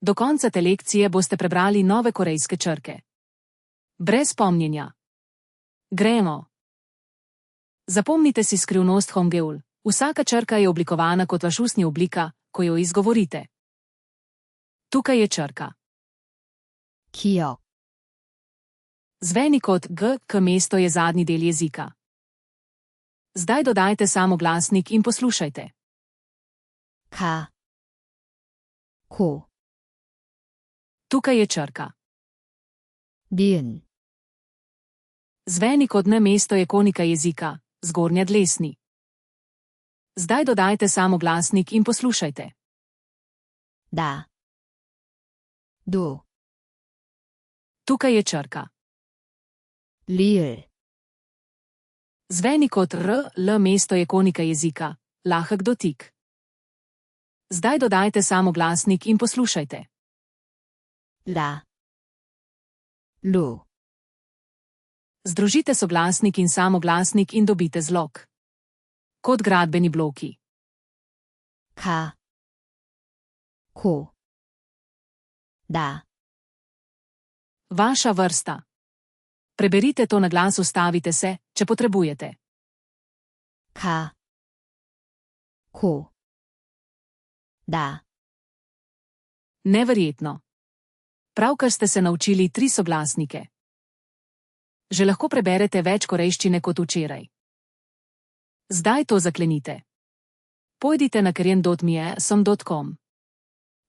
Do konca te lekcije boste prebrali nove korejske črke. Brez pomnjenja. Gremo. Zapomnite si skrivnost Hongeul. Vsaka črka je oblikovana kot vaš ustni oblika, ko jo izgovorite. Tukaj je črka. 기억, Zveni kot G, K mesto je zadnji del jezika. Zdaj dodajte samoglasnik in poslušajte. 가, 고, Tukaj je črka. 니은, Zveni kot N mesto je konika jezika, zgornja dlesni. Zdaj dodajte samoglasnik in poslušajte. 나, 누, Tukaj je črka. 리을, Zveni kot R, L mesto je konika jezika, lahek dotik. Zdaj dodajte samoglasnik in poslušajte. 라, 루, Združite soglasnik in samoglasnik in dobite zlog. Kot gradbeni bloki. 가, 고, 나, Vaša vrsta. Preberite to na glas, ustavite se, če potrebujete. 가, 고, 나, Neverjetno. Pravkar ste se naučili 3 soglasnike. Že lahko preberete več korejščine kot včeraj. Zdaj to zaklenite. Pojdite na korean.me/som.com.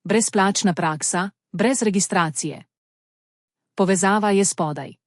Brezplačna praksa, brez registracije. Povezava je spodaj.